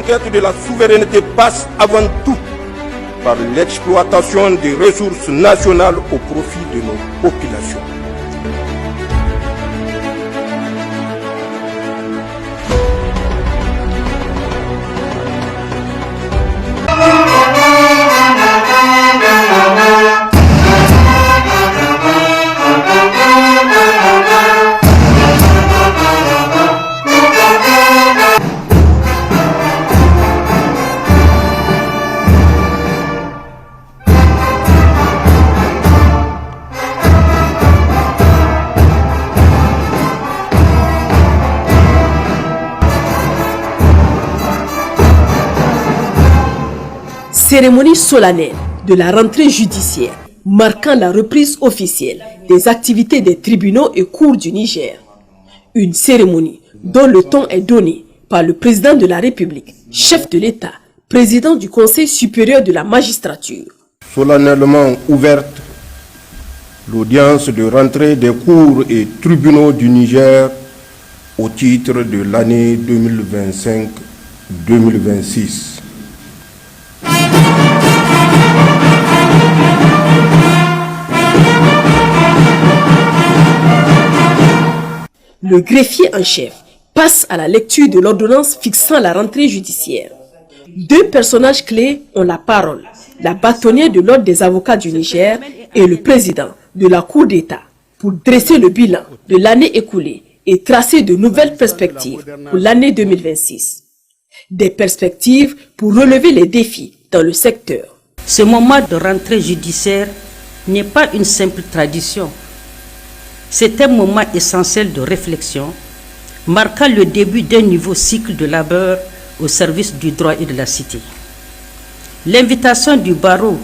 conquête de la souveraineté passe avant tout par l'exploitation des ressources nationales au profit de nos populations. Cérémonie solennelle de la rentrée judiciaire marquant la reprise officielle des activités des tribunaux et cours du Niger. Une cérémonie dont le ton est donné par le président de la République, chef de l'État, président du Conseil supérieur de la magistrature. Solennellement ouverte, l'audience de rentrée des cours et tribunaux du Niger au titre de l'année 2025-2026. Le greffier en chef passe à la lecture de l'ordonnance fixant la rentrée judiciaire. Deux personnages clés ont la parole, la bâtonnière de l'ordre des avocats du Niger et le président de la Cour d'État, pour dresser le bilan de l'année écoulée et tracer de nouvelles perspectives pour l'année 2026. Des perspectives pour relever les défis dans le secteur. Ce moment de rentrée judiciaire n'est pas une simple tradition. C'est un moment essentiel de réflexion, marquant le début d'un nouveau cycle de labeur au service du droit et de la cité. L'invitation du barreau,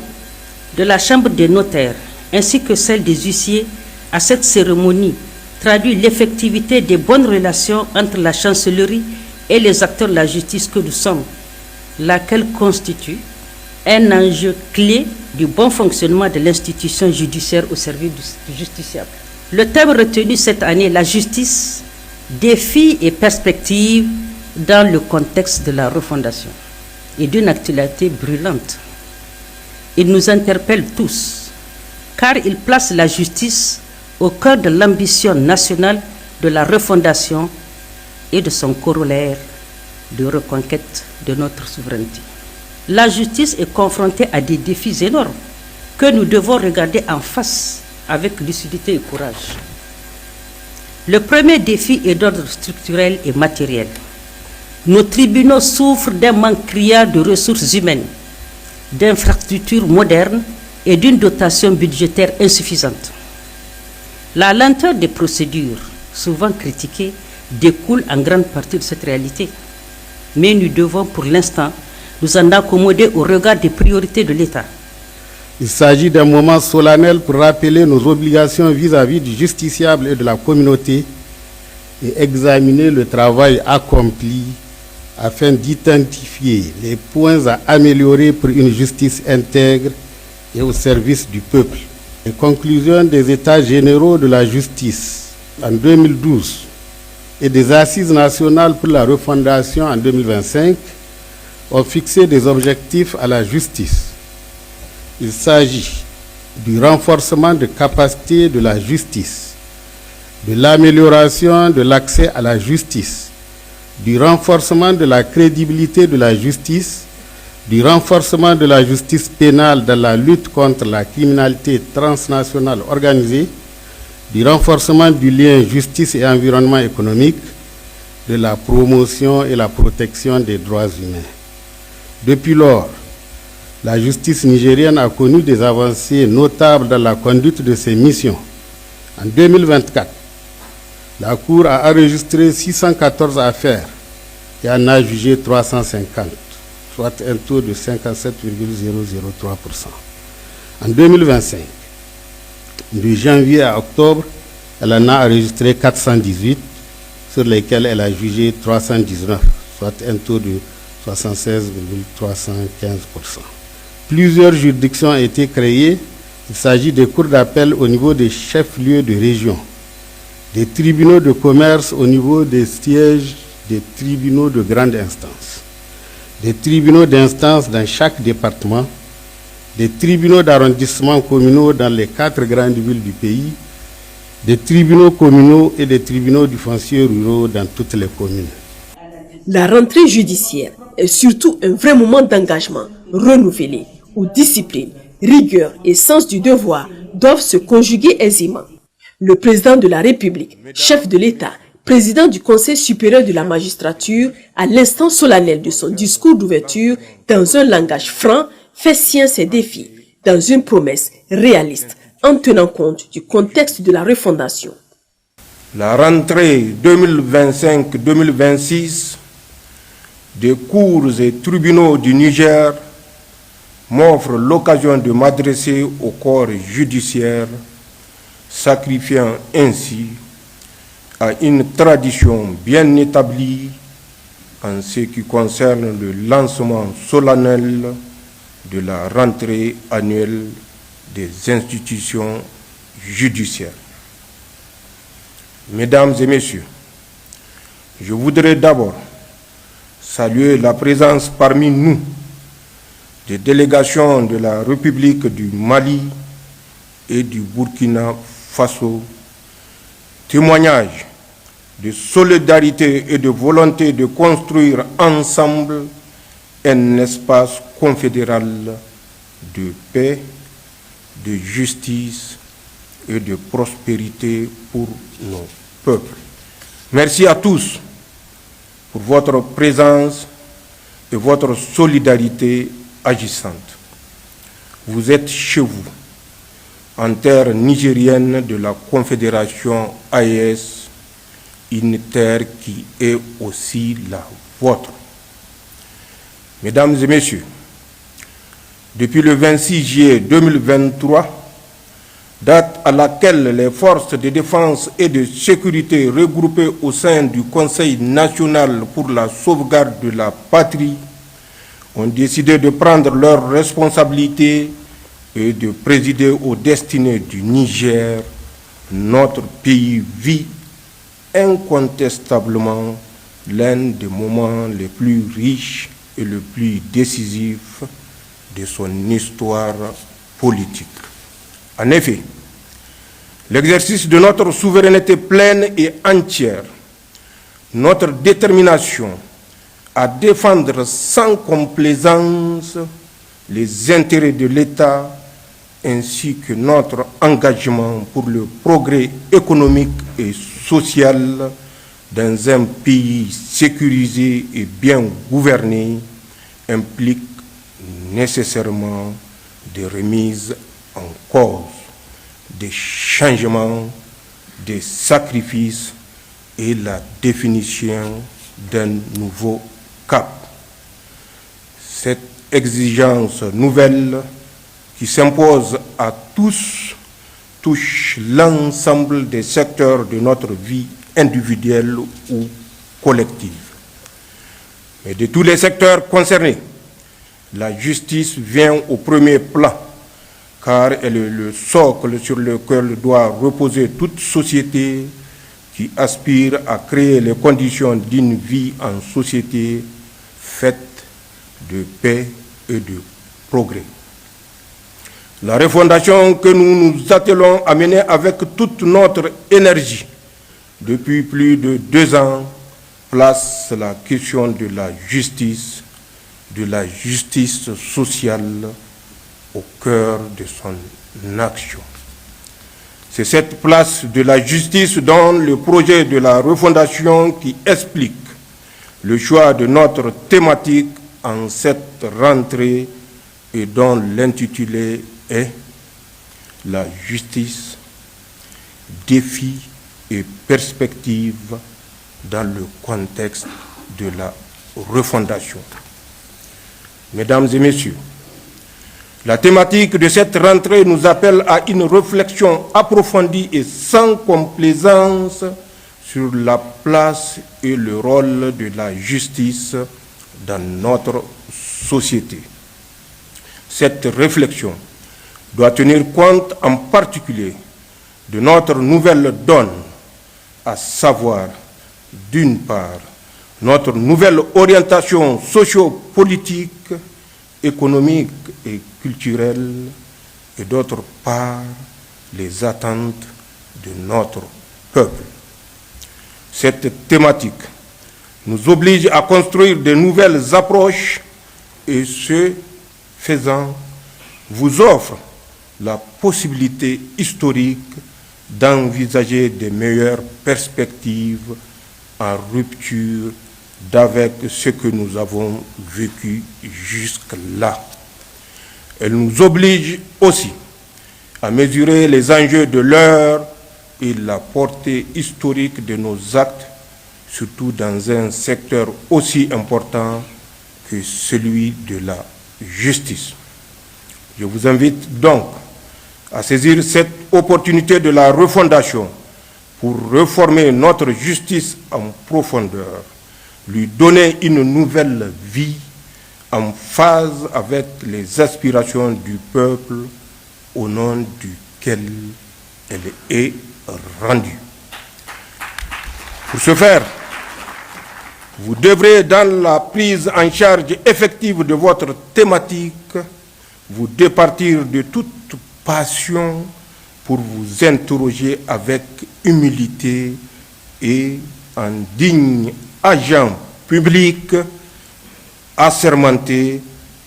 de la Chambre des notaires, ainsi que celle des huissiers à cette cérémonie traduit l'effectivité des bonnes relations entre la chancellerie et les acteurs de la justice que nous sommes, laquelle constitue un enjeu clé du bon fonctionnement de l'institution judiciaire au service du justiciable. Le thème retenu cette année, la justice, défis et perspectives dans le contexte de la refondation, et d'une actualité brûlante. Il nous interpelle tous, car il place la justice au cœur de l'ambition nationale de la refondation et de son corollaire de reconquête de notre souveraineté. La justice est confrontée à des défis énormes que nous devons regarder en face avec lucidité et courage. Le premier défi est d'ordre structurel et matériel. Nos tribunaux souffrent d'un manque criard de ressources humaines, d'infrastructures modernes et d'une dotation budgétaire insuffisante. La lenteur des procédures, souvent critiquée, découle en grande partie de cette réalité. Mais nous devons pour l'instant nous en accommoder au regard des priorités de l'État. Il s'agit d'un moment solennel pour rappeler nos obligations vis-à-vis du justiciable et de la communauté et examiner le travail accompli afin d'identifier les points à améliorer pour une justice intègre et au service du peuple. Les conclusions des États généraux de la justice en 2012 et des Assises nationales pour la refondation en 2025 ont fixé des objectifs à la justice. Il s'agit du renforcement de capacités de la justice, de l'amélioration de l'accès à la justice, du renforcement de la crédibilité de la justice, du renforcement de la justice pénale dans la lutte contre la criminalité transnationale organisée, du renforcement du lien justice et environnement économique, de la promotion et la protection des droits humains. Depuis lors, la justice nigérienne a connu des avancées notables dans la conduite de ses missions. En 2024, la Cour a enregistré 614 affaires et en a jugé 350, soit un taux de 57,003%. En 2025, de janvier à octobre, elle en a enregistré 418, sur lesquels elle a jugé 319, soit un taux de 76,315%. Plusieurs juridictions ont été créées. Il s'agit des cours d'appel au niveau des chefs-lieux de région, des tribunaux de commerce au niveau des sièges des tribunaux de grande instance, des tribunaux d'instance dans chaque département, des tribunaux d'arrondissement communaux dans les 4 grandes villes du pays, des tribunaux communaux et des tribunaux du foncier ruraux dans toutes les communes. La rentrée judiciaire est surtout un vrai moment d'engagement renouvelé où discipline, rigueur et sens du devoir doivent se conjuguer aisément. Le président de la République, chef de l'État, président du Conseil supérieur de la magistrature, à l'instant solennel de son discours d'ouverture, dans un langage franc, fait sien ses défis, dans une promesse réaliste, en tenant compte du contexte de la refondation. La rentrée 2025-2026 des cours et tribunaux du Niger m'offre l'occasion de m'adresser au corps judiciaire, sacrifiant ainsi à une tradition bien établie en ce qui concerne le lancement solennel de la rentrée annuelle des institutions judiciaires. Mesdames et messieurs, je voudrais d'abord saluer la présence parmi nous des délégations de la République du Mali et du Burkina Faso, témoignage de solidarité et de volonté de construire ensemble un espace confédéral de paix, de justice et de prospérité pour nos peuples. Merci à tous pour votre présence et votre solidarité agissante. Vous êtes chez vous, en terre nigérienne de la Confédération AES, une terre qui est aussi la vôtre. Mesdames et messieurs, depuis le 26 juillet 2023, date à laquelle les forces de défense et de sécurité regroupées au sein du Conseil national pour la sauvegarde de la patrie ont décidé de prendre leurs responsabilités et de présider aux destinées du Niger, notre pays vit incontestablement l'un des moments les plus riches et le plus décisif de son histoire politique. En effet, l'exercice de notre souveraineté pleine et entière, notre détermination à défendre sans complaisance les intérêts de l'État ainsi que notre engagement pour le progrès économique et social dans un pays sécurisé et bien gouverné implique nécessairement des remises en cause, des changements, des sacrifices et la définition d'un nouveau cap. Cette exigence nouvelle qui s'impose à tous touche l'ensemble des secteurs de notre vie individuelle ou collective. Mais de tous les secteurs concernés, la justice vient au premier plan, car elle est le socle sur lequel doit reposer toute société qui aspire à créer les conditions d'une vie en société faite de paix et de progrès. La refondation que nous nous attelons à mener avec toute notre énergie depuis plus de 2 ans place la question de la justice sociale au cœur de son action. C'est cette place de la justice dans le projet de la refondation qui explique le choix de notre thématique en cette rentrée et dont l'intitulé est la justice, défis et perspectives dans le contexte de la refondation. Mesdames et messieurs, la thématique de cette rentrée nous appelle à une réflexion approfondie et sans complaisance sur la place et le rôle de la justice dans notre société. Cette réflexion doit tenir compte en particulier de notre nouvelle donne, à savoir, d'une part, notre nouvelle orientation socio-politique, économique et culturelle, et d'autre part, les attentes de notre peuple. Cette thématique nous oblige à construire de nouvelles approches et ce faisant, vous offre la possibilité historique d'envisager de meilleures perspectives en rupture d'avec ce que nous avons vécu jusque-là. Elle nous oblige aussi à mesurer les enjeux de l'heure et la portée historique de nos actes, surtout dans un secteur aussi important que celui de la justice. Je vous invite donc à saisir cette opportunité de la refondation pour réformer notre justice en profondeur, lui donner une nouvelle vie en phase avec les aspirations du peuple au nom duquel elle est rendue. Pour ce faire, vous devrez, dans la prise en charge effective de votre thématique, vous départir de toute passion pour vous interroger avec humilité et en digne agent public assermenté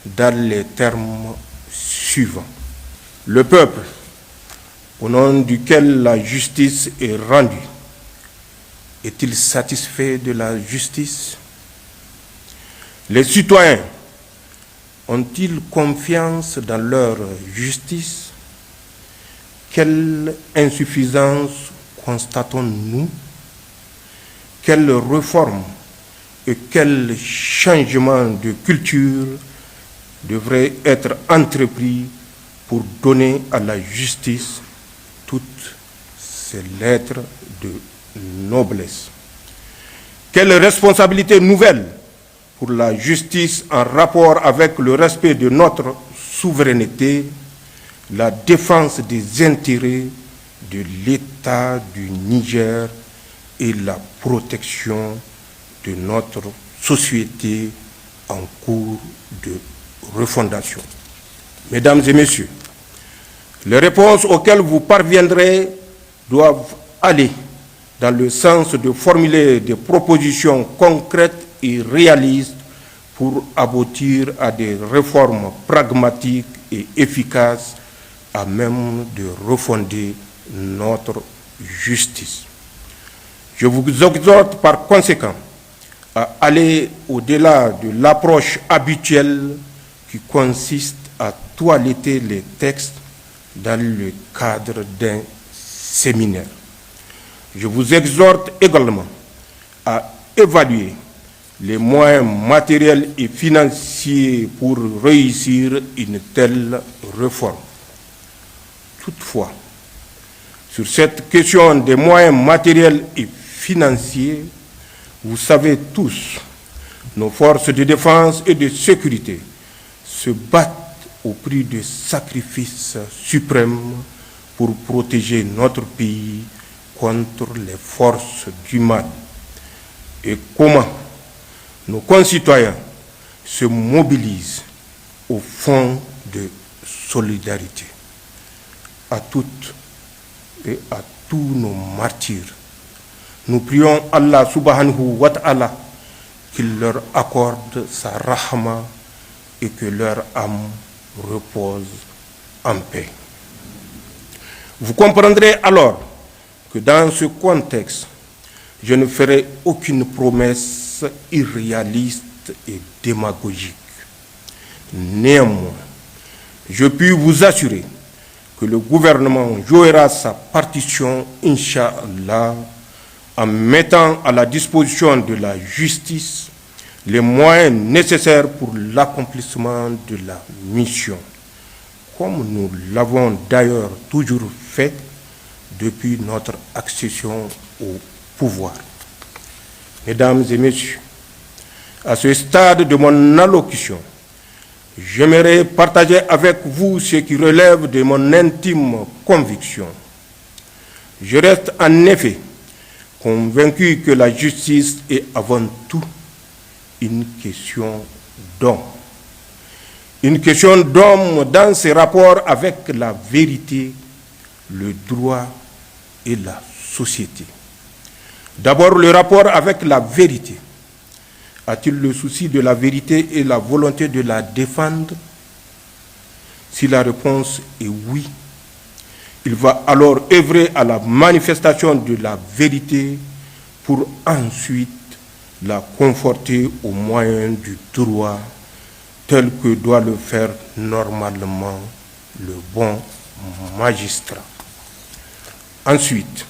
dans les termes suivants. Le peuple, au nom duquel la justice est rendue, est-il satisfait de la justice? Les citoyens ont-ils confiance dans leur justice? Quelle insuffisance constatons-nous? Quelles réformes et quels changements de culture devraient être entrepris pour donner à la justice toutes ses lettres de noblesse? Quelle responsabilité nouvelle pour la justice en rapport avec le respect de notre souveraineté, la défense des intérêts de l'État du Niger et la protection de notre société en cours de refondation. Mesdames et messieurs, les réponses auxquelles vous parviendrez doivent aller dans le sens de formuler des propositions concrètes et réalistes pour aboutir à des réformes pragmatiques et efficaces à même de refonder notre justice. Je vous exhorte par conséquent à aller au-delà de l'approche habituelle qui consiste à toiletter les textes dans le cadre d'un séminaire. Je vous exhorte également à évaluer les moyens matériels et financiers pour réussir une telle réforme. Toutefois, sur cette question des moyens matériels et financiers, vous savez tous, nos forces de défense et de sécurité se battent au prix de sacrifices suprêmes pour protéger notre pays contre les forces du mal. Et comment nos concitoyens se mobilisent au fond de solidarité. À toutes et à tous nos martyrs, nous prions Allah subhanahu wa ta'ala qu'il leur accorde sa rahma et que leur âme repose en paix. Vous comprendrez alors que dans ce contexte, je ne ferai aucune promesse irréaliste et démagogique. Néanmoins, je puis vous assurer que le gouvernement jouera sa partition, Inch'Allah, en mettant à la disposition de la justice les moyens nécessaires pour l'accomplissement de la mission, comme nous l'avons d'ailleurs toujours fait depuis notre accession au pouvoir. Mesdames et messieurs, à ce stade de mon allocution, j'aimerais partager avec vous ce qui relève de mon intime conviction. Je reste en effet convaincu que la justice est avant tout une question d'homme. Une question d'homme dans ses rapports avec la vérité, le droit et la société. D'abord, le rapport avec la vérité. A-t-il le souci de la vérité et la volonté de la défendre? Si la réponse est oui, il va alors œuvrer à la manifestation de la vérité pour ensuite la conforter au moyen du droit tel que doit le faire normalement le bon magistrat. Ensuite,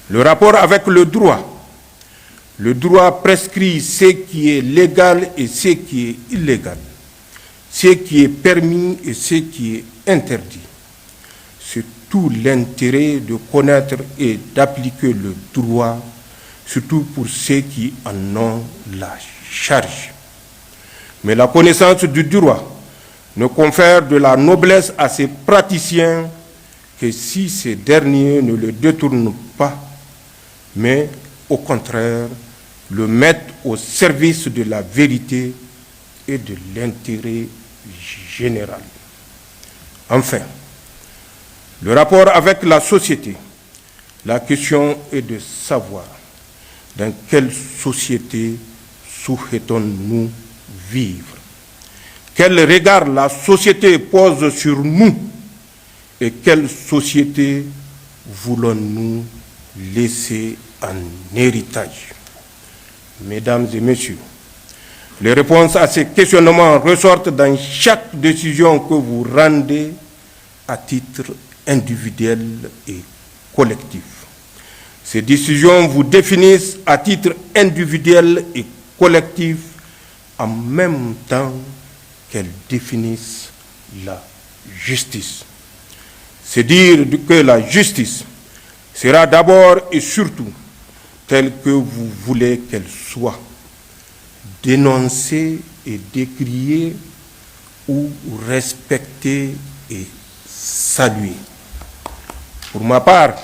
le rapport avec le droit. Le droit prescrit ce qui est légal et ce qui est illégal, ce qui est permis et ce qui est interdit. C'est tout l'intérêt de connaître et d'appliquer le droit, surtout pour ceux qui en ont la charge. Mais la connaissance du droit ne confère de la noblesse à ces praticiens que si ces derniers ne le détournent pas, mais au contraire, le mettent au service de la vérité et de l'intérêt général. Enfin, le rapport avec la société. La question est de savoir dans quelle société souhaitons-nous vivre. Quel regard la société pose sur nous et quelle société voulons-nous laisser en héritage. Mesdames et messieurs, les réponses à ces questionnements ressortent dans chaque décision que vous rendez à titre individuel et collectif. Ces décisions vous définissent à titre individuel et collectif en même temps qu'elles définissent la justice. C'est dire que la justice sera d'abord et surtout telle que vous voulez qu'elle soit, dénoncée et décriée ou respectée et saluée. Pour ma part,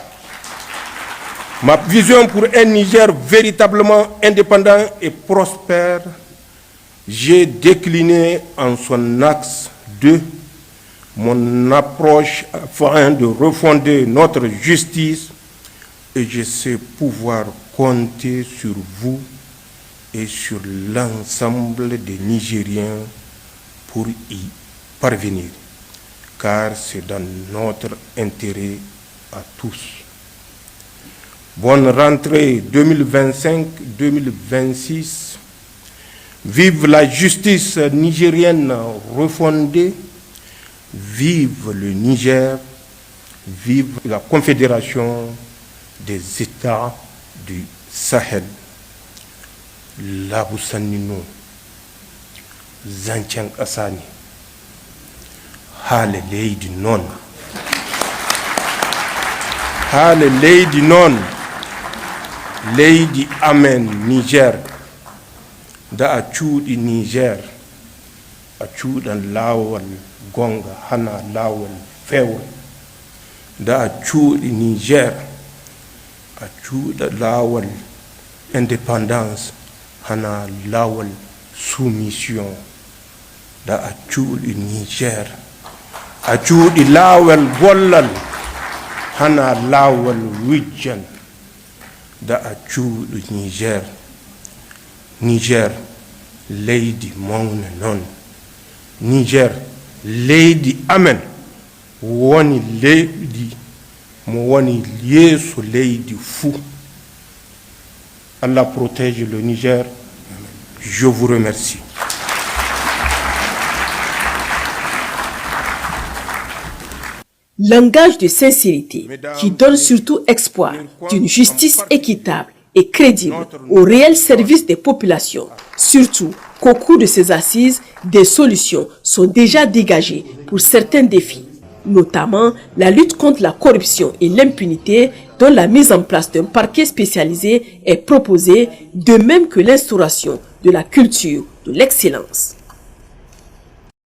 ma vision pour un Niger véritablement indépendant et prospère, j'ai décliné en son axe 2 mon approche afin de refonder notre justice et je sais pouvoir compter sur vous et sur l'ensemble des Nigériens pour y parvenir, car c'est dans notre intérêt à tous. Bonne rentrée 2025-2026. Vive la justice nigérienne refondée. Vive le Niger. Vive la Confédération des États du Sahel. Labousanino. Zanchan Asani. Hale Lady Non. Hale Lady Non. Lady Amen Niger. Da a cuuɗi Niger a cuuɗan laawol gonga hana laawol fewre. Da a cuuɗi Niger a cuuɗa laawol indépendance hana laawol soumission. Da a cuuɗi Niger a cuuɗi laawol gollal hana laawol wijjan. Da a cuuɗi Niger. Niger, leydi mawna non. Niger, leydi amen woni leydi mo woni yeeso leydi fou. Allah protège le Niger. Je vous remercie. Langage de sincérité qui donne surtout espoir d'une justice équitable et crédible au réel service des populations. Surtout qu'au cours de ces assises, des solutions sont déjà dégagées pour certains défis, notamment la lutte contre la corruption et l'impunité dont la mise en place d'un parquet spécialisé est proposée, de même que l'instauration de la culture de l'excellence.